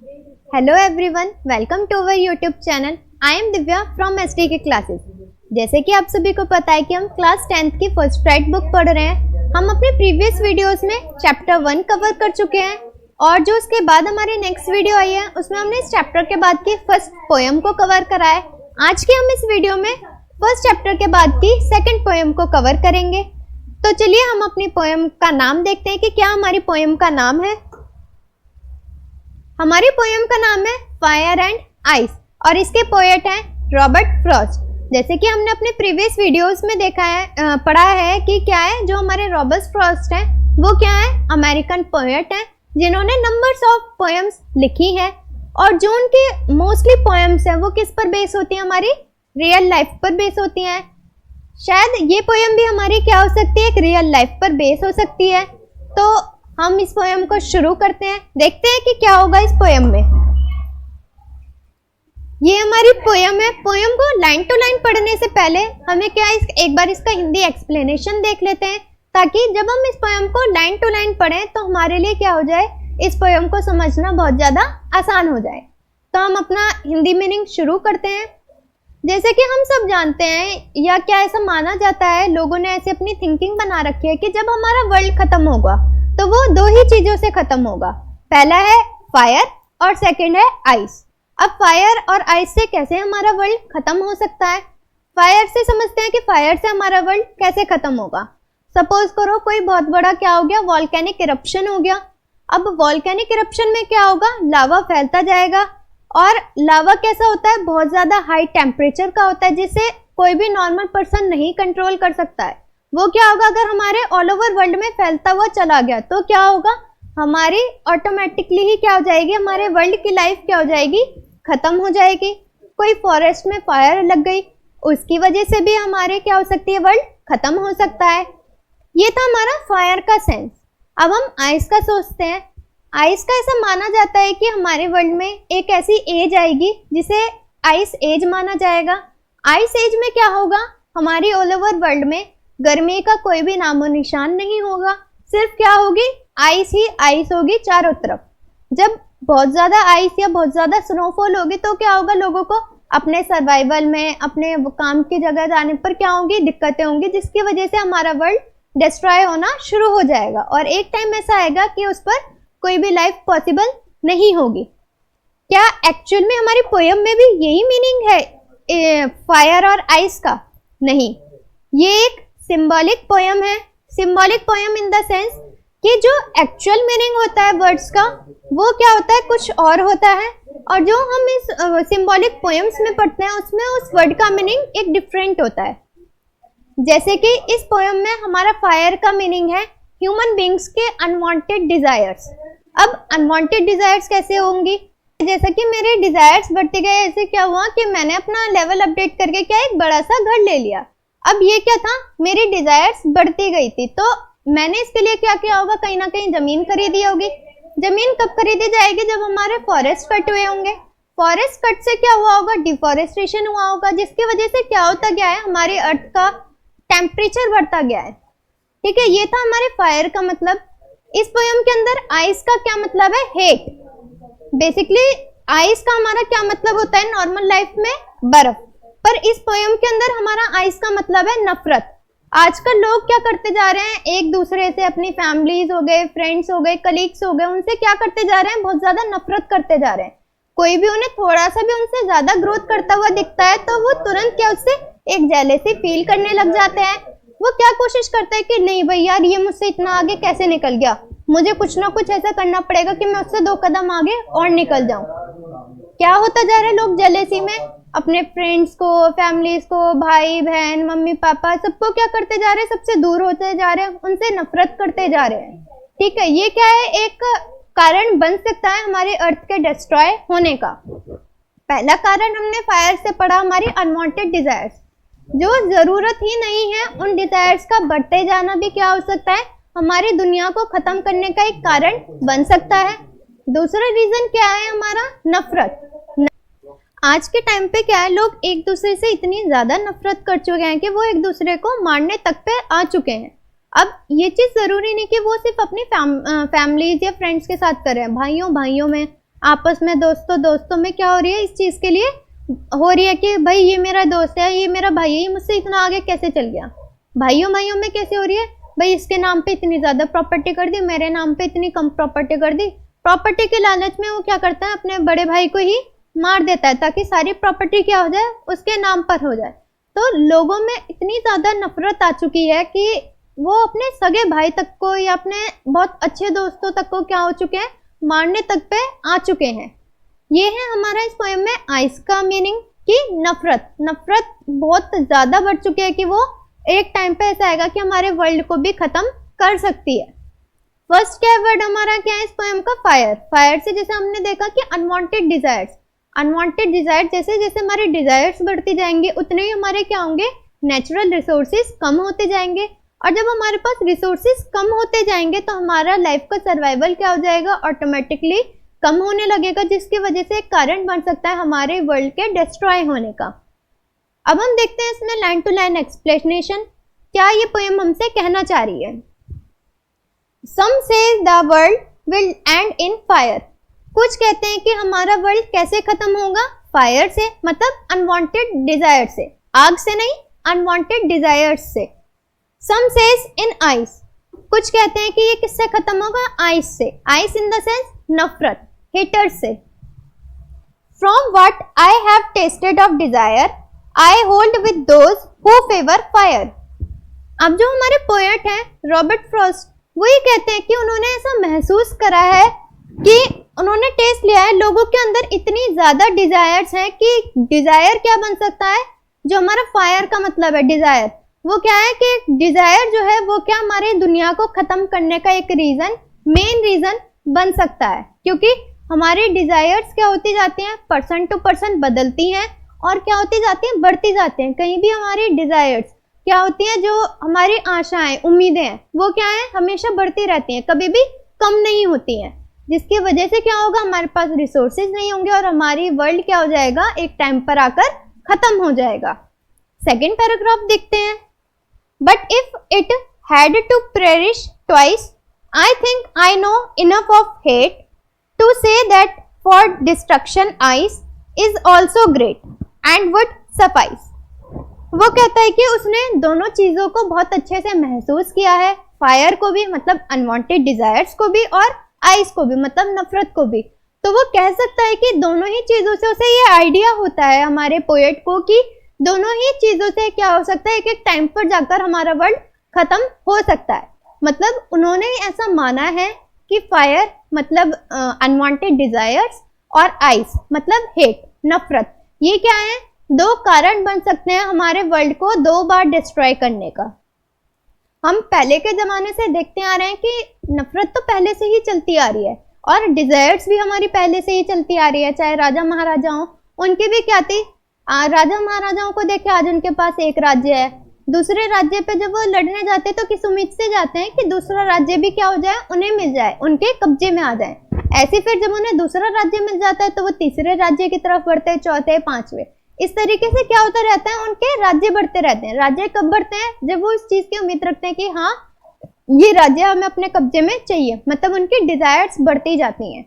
Hello everyone, welcome to our YouTube channel. I am Divya from SDK classes. जैसे कि आप सभी को पता है कि हम क्लास 10th की फर्स्ट राइट बुक पढ़ रहे हैं। हम अपने प्रीवियस वीडियोस में चैप्टर 1 कवर कर चुके हैं और जो उसके बाद हमारी नेक्स्ट वीडियो आई है उसमें हमने इस चैप्टर के बाद की फर्स्ट पोएम को कवर करा है। आज के हम इस वीडियो में फर्स्ट चैप्टर के बाद की सेकेंड पोएम को कवर करेंगे। तो चलिए हम अपनी पोएम का नाम देखते हैं कि क्या हमारी पोएम का नाम है। हमारी पोएम का नाम है फायर एंड आइस और इसके पोएट हैं रॉबर्ट फ्रॉस्ट। जैसे कि हमने अपने प्रीवियस वीडियोस में देखा है, पढ़ा है कि क्या है, जो हमारे रॉबर्ट फ्रॉस्ट हैं वो क्या है, अमेरिकन पोएट हैं जिन्होंने नंबर्स ऑफ पोएम्स लिखी है और जो उनकी मोस्टली पोएम्स हैं वो किस पर बेस होती हैं, हमारी रियल लाइफ पर बेस होती हैं। शायद ये पोएम भी हमारी क्या हो सकती है, एक रियल लाइफ पर बेस हो सकती है। तो हम इस पोएम को शुरू करते हैं, देखते हैं कि क्या होगा इस पोएम में। ये हमारी पोएम है। पोएम को लाइन टू लाइन पढ़ने से पहले हमें क्या एक बार इसका हिंदी एक्सप्लेनेशन देख लेते हैं, ताकि जब हम इस पोएम को लाइन टू लाइन पढ़ें तो हमारे लिए क्या हो जाए, इस पोएम को समझना बहुत ज़्यादा आसान हो जाए। तो हम अपना हिंदी मीनिंग शुरू करते हैं। जैसे कि हम सब जानते हैं या क्या ऐसा माना जाता है, लोगों ने ऐसे अपनी थिंकिंग बना रखी है कि जब हमारा वर्ल्ड खत्म होगा तो वो दो ही चीजों से खत्म होगा। पहला है फायर और सेकंड है आइस। अब फायर और आइस से कैसे हमारा वर्ल्ड खत्म हो सकता है। फायर से समझते हैं कि फायर से हमारा वर्ल्ड कैसे खत्म होगा। सपोज करो कोई बहुत बड़ा क्या हो गया, वॉल्केनिक इरप्शन हो गया। अब वॉल्केनिक इरप्शन में क्या होगा, लावा फैलता जाएगा और लावा कैसा होता है, बहुत ज्यादा हाई टेम्परेचर का होता है जिसे कोई भी नॉर्मल पर्सन नहीं कंट्रोल कर सकता है। वो क्या होगा, अगर हमारे ऑल ओवर वर्ल्ड में फैलता हुआ चला गया तो क्या होगा, हमारी ऑटोमेटिकली ही क्या हो जाएगी, हमारे वर्ल्ड की लाइफ क्या हो जाएगी, खत्म हो जाएगी। कोई फॉरेस्ट में फायर लग गई, उसकी वजह से भी हमारे क्या हो सकती है, वर्ल्ड खत्म हो सकता है। ये था हमारा फायर का सेंस। अब हम आइस का सोचते हैं। आइस का ऐसा माना जाता है कि हमारे वर्ल्ड में एक ऐसी एज आएगी जिसे आइस एज माना जाएगा। आइस एज में क्या होगा, हमारी ऑल ओवर वर्ल्ड में गर्मी का कोई भी नामो निशान नहीं होगा, सिर्फ क्या होगी, आइस ही आइस होगी चारों तरफ। जब बहुत ज्यादा आइस या बहुत ज्यादा स्नोफॉल होगी तो क्या होगा, लोगों को अपने सर्वाइवल में, अपने काम की जगह जाने पर क्या होंगी, दिक्कतें होंगी, जिसकी वजह से हमारा वर्ल्ड डिस्ट्रॉय होना शुरू हो जाएगा और एक टाइम ऐसा आएगा कि उस पर कोई भी लाइफ पॉसिबल नहीं होगी। क्या एक्चुअल में हमारी पोएम में भी यही मीनिंग है फायर और आइस का? नहीं, ये एक सिंबॉलिक पोएम है। Symbolic poem in the sense कि जो एक्चुअल मीनिंग होता है वर्ड्स का वो क्या होता है, कुछ और होता है, और जो हम इस सिंबॉलिक पोएम्स में पढ़ते हैं उसमें उस वर्ड का मीनिंग एक डिफरेंट होता है। जैसे कि इस पोएम में हमारा फायर का मीनिंग है ह्यूमन बींग्स के अनवांटेड डिजायर्स। अब अनवांटेड डिजायर्स कैसे होंगी, जैसा कि मेरे डिजायर्स बढ़ते गए, ऐसे क्या हुआ कि मैंने अपना लेवल अपडेट करके क्या एक बड़ा सा घर ले लिया। अब ये क्या था, मेरी डिजायर्स बढ़ती गई थी, तो मैंने इसके लिए क्या किया होगा, कहीं ना कहीं जमीन खरीदी होगी। जमीन कब खरीदी जाएगी, जब हमारे फॉरेस्ट कट हुए होंगे। फॉरेस्ट कट से क्या हुआ होगा, डिफॉरेस्टेशन हुआ होगा, जिसकी वजह से क्या होता गया है, हमारे अर्थ का टेम्परेचर बढ़ता गया है। ठीक है, ये था हमारे फायर का मतलब। इस पोएम के अंदर आइस का क्या मतलब है, हेट। बेसिकली आइस का हमारा क्या मतलब होता है नॉर्मल लाइफ में, बर्फ, पर इस पोएम के अंदर हमारा आइस का मतलब है नफरत। आजकल लोग क्या करते जा रहे हैं, एक दूसरे से, अपनी फैमिलीज हो गए, फ्रेंड्स हो गए, कलीग्स हो गए, उनसे क्या करते जा रहे हैं, बहुत ज्यादा नफरत करते जा रहे हैं। कोई भी उन्हें थोड़ा सा भी उनसे ज्यादा ग्रोथ करता हुआ दिखता है तो वो तुरंत क्या उससे एक जेलेसी फील करने लग जाते हैं। वो क्या कोशिश करता है कि नहीं भाई यार, ये मुझसे इतना आगे कैसे निकल गया, मुझे कुछ ना कुछ ऐसा करना पड़ेगा कि मैं उससे 2 कदम आगे और निकल जाऊं। क्या होता जा रहा है, लोग जेलेसी में अपने फ्रेंड्स को, फैमिलीज को, भाई बहन, मम्मी पापा, सबको क्या करते जा रहे हैं, सबसे दूर होते जा रहे हैं, उनसे नफरत करते जा रहे हैं। ठीक है, ये क्या है, एक कारण बन सकता है हमारे अर्थ के डिस्ट्रॉय होने का। पहला कारण हमने फायर से पढ़ा, हमारी अनवांटेड डिजायर्स, जो जरूरत ही नहीं है उन डिजायर्स का बढ़ते जाना भी क्या हो सकता है, हमारी दुनिया को खत्म करने का एक कारण बन सकता है। दूसरा रीजन क्या है, हमारा नफरत। आज के टाइम पे क्या है, लोग एक दूसरे से इतनी ज्यादा नफरत कर चुके हैं कि वो एक दूसरे को मारने तक पे आ चुके हैं। अब ये चीज जरूरी नहीं कि वो सिर्फ अपनी फैमिलीज या फ्रेंड्स के साथ कर रहे हैं, भाइयों भाइयों में, आपस में दोस्तों में क्या हो रही है, इस चीज के लिए हो रही है कि भाई ये मेरा दोस्त है, ये मेरा भाई है, ये मुझसे इतना आगे कैसे चल गया। भाइयों में कैसे हो रही है, भाई इसके नाम पे इतनी ज्यादा प्रॉपर्टी कर दी, मेरे नाम पे इतनी कम प्रॉपर्टी कर दी। प्रॉपर्टी के लालच में वो क्या करता है, अपने बड़े भाई को ही मार देता है ताकि सारी प्रॉपर्टी क्या हो जाए, उसके नाम पर हो जाए। तो लोगों में इतनी ज्यादा नफरत आ चुकी है कि वो अपने सगे भाई तक को या अपने बहुत अच्छे दोस्तों तक को क्या हो चुके हैं, मारने तक पे आ चुके हैं। ये है हमारा इस पोएम में आइस का मीनिंग कि नफरत बहुत ज्यादा बढ़ चुकी है कि वो एक टाइम पे ऐसा आएगा कि हमारे वर्ल्ड को भी खत्म कर सकती है। फर्स्ट क्या वर्ड हमारा क्या है इस पोएम का, फायर से जैसे हमने देखा कि अनवांटेड डिजायर्स, जैसे जैसे हमारे डिजायर्स बढ़ती जाएंगे उतने ही हमारे क्या होंगे, नेचुरल रिसोर्सेज कम होते जाएंगे। और जब हमारे पास रिसोर्सेज कम होते जाएंगे तो हमारा लाइफ का सर्वाइवल क्या हो जाएगा, ऑटोमेटिकली कम होने लगेगा, जिसकी वजह से एक कारण बन सकता है हमारे वर्ल्ड के डिस्ट्रॉय होने का। अब हम देखते हैं इसमें लाइन टू लाइन एक्सप्लेनेशन, क्या ये पोएम हमसे कहना चाह रही है। सम से the world will and in fire, कुछ कहते हैं कि हमारा वर्ल्ड कैसे खत्म होगा, फायर से, मतलब अनवांटेड डिजायर से, आग से नहीं, अनवांटेड डिजायर्स से। सम सेज इन आइस, कुछ कहते हैं कि ये किससे खत्म होगा, आइस से, आइस इन द सेंस नफरत, हेटर्स से। From what I have tested of desire I hold with those who favour fire. अब जो हमारे पोएट हैं रॉबर्ट फ्रॉस्ट, वो ये कहते हैं कि उन्होंने ऐसा महसूस करा है कि उन्होंने टेस्ट लिया है, लोगों के अंदर इतनी ज्यादा डिजायर्स हैं कि डिजायर क्या बन सकता है, जो हमारा फायर का मतलब है डिजायर, वो क्या है कि डिजायर जो है वो क्या हमारे दुनिया को खत्म करने का एक रीजन, मेन रीजन बन सकता है। क्योंकि हमारे डिजायर्स क्या होती जाती हैं, पर्सन टू पर्सन बदलती हैं और क्या होती जाती हैं, बढ़ती जाती हैं। कहीं भी हमारी डिजायर्स क्या होती हैं, जो हमारी आशाएं, उम्मीदें हैं, वो क्या है, हमेशा बढ़ती रहती हैं, कभी भी कम नहीं होती हैं। जिसकी वजह से क्या होगा, हमारे पास रिसोर्सेज नहीं होंगे और हमारी वर्ल्ड क्या हो जाएगा, एक टाइम पर आकर खत्म हो जाएगा। सेकेंड पैराग्राफ देखते हैं। But if it had to perish twice I think I know enough of hate to say that for destruction ice is also great and would suffice. वो कहता है कि उसने दोनों चीजों को बहुत अच्छे से महसूस किया है, फायर को भी मतलब अनवांटेड डिजायर्स को भी, और आइस को भी मतलब नफरत को भी। तो वो कह सकता है कि दोनों ही चीजों से उसे ये आइडिया होता है हमारे पोएट को कि दोनों ही चीजों से क्या हो सकता है, एक एक टाइम पर जाकर हमारा वर्ल्ड खत्म हो सकता है। मतलब उन्होंने ऐसा माना है कि फायर मतलब अनवांटेड डिजायर्स और आइस मतलब हेट, नफरत, ये क्या है, दो कारण बन सकते हैं हमारे वर्ल्ड को दो बार डिस्ट्रॉय करने का। हम पहले के जमाने से देखते आ रहे हैं कि नफरत तो पहले से ही चलती आ रही है और डिजायर्स भी हमारी पहले से ही चलती आ रही है। चाहे राजा महाराजा हो, उनकी भी क्या थी, राजा महाराजाओं को देखे, आज उनके पास एक राज्य है, दूसरे राज्य पे जब वो लड़ने जाते तो किस उम्मीद से जाते हैं कि दूसरा राज्य भी क्या हो जाए, उन्हें मिल जाए, उनके कब्जे में आ जाए। ऐसे फिर जब उन्हें दूसरा राज्य मिल जाता है तो वो तीसरे राज्य की तरफ बढ़ते हैं, चौथे, पांचवे, इस तरीके से क्या होता रहता है, उनके राज्य बढ़ते रहते हैं। राज्य कब बढ़ते हैं, जब वो इस चीज की उम्मीद रखते हैं कि हाँ ये राज्य हमें अपने कब्जे में चाहिए, मतलब उनकी डिजायर्स बढ़ती जाती हैं।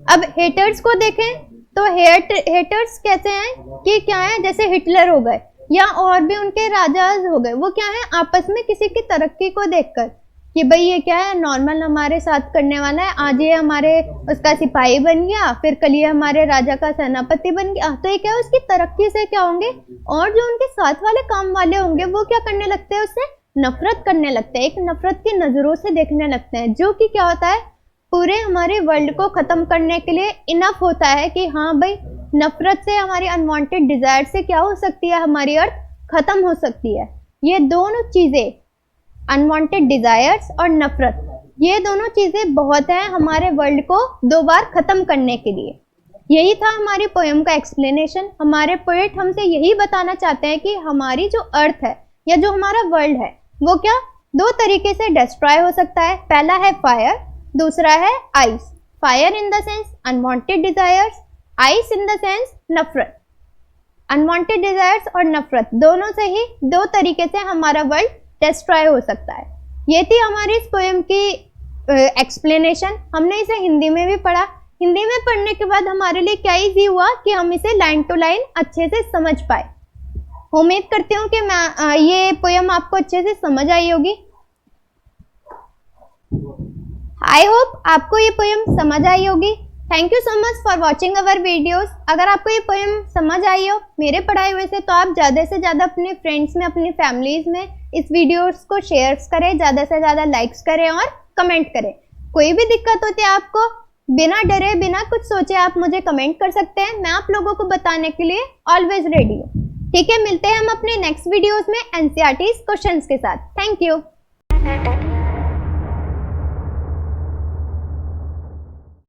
अब हेटर्स को देखें तो हेटर्स कैसे हैं कि क्या है, जैसे हिटलर हो गए या और भी उनके राजाज हो गए, वो क्या है, आपस में किसी की तरक्की को देखकर कि भाई ये क्या है, नॉर्मल हमारे साथ करने वाला है, आज ये हमारे उसका सिपाही बन गया, फिर कल ये हमारे राजा का सेनापति बन गया, तो ये क्या है, उसकी तरक्की से क्या होंगे, और जो उनके साथ वाले काम वाले होंगे वो क्या करने लगते हैं, उससे नफरत करने लगते हैं, एक नफरत की नजरों से देखने लगते हैं, जो कि क्या होता है, पूरे हमारे वर्ल्ड को खत्म करने के लिए इनफ होता है कि हाँ भाई नफरत से, हमारी अनवांटेड डिजायर से क्या हो सकती है, हमारी अर्थ खत्म हो सकती है। ये दोनों चीजें, अनवांटेड डिजायर्स और नफरत, ये दोनों चीजें बहुत हैं हमारे वर्ल्ड को दो बार खत्म करने के लिए। यही था हमारी पोएम का एक्सप्लेनेशन। हमारे पोएट हमसे यही बताना चाहते हैं कि हमारी जो अर्थ है या जो हमारा वर्ल्ड है वो क्या दो तरीके से डिस्ट्रॉय हो सकता है। पहला है फायर, दूसरा है ice. Fire in the sense unwanted desires, ice in the sense नफरत। अनवांटेड डिजायर्स और नफरत दोनों से ही दो तरीके से हमारा वर्ल्ड डिस्ट्रॉय हो सकता है। ये थी हमारी इस पोएम की एक्सप्लेनेशन। हमने इसे हिंदी में भी पढ़ा, हिंदी में पढ़ने के बाद हमारे लिए क्या इजी हुआ कि हम इसे लाइन टू लाइन अच्छे से समझ पाए। उम्मीद करती हूँ कि ये पोयम आपको अच्छे से समझ आई होगी। आई होप आपको ये पोयम समझ आई होगी। Thank you so much for watching our videos. अगर आपको ये पोयम समझ आई हो मेरे पढ़ाए हुए से, तो आप ज़्यादा से ज़्यादा अपने फ्रेंड्स में, अपनी फैमिलीज में इस वीडियोस को शेयर करें, ज़्यादा से ज़्यादा लाइक्स करें और कमेंट करें। कोई भी दिक्कत होती है आपको, बिना डरे बिना कुछ सोचे आप मुझे कमेंट कर सकते हैं। मैं आप लोगों को बताने के लिए ऑलवेज रेडी हूँ। ठीक है, मिलते हैं हम अपने नेक्स्ट वीडियोस में एनसीईआरटी क्वेश्चंस के साथ। Thank you.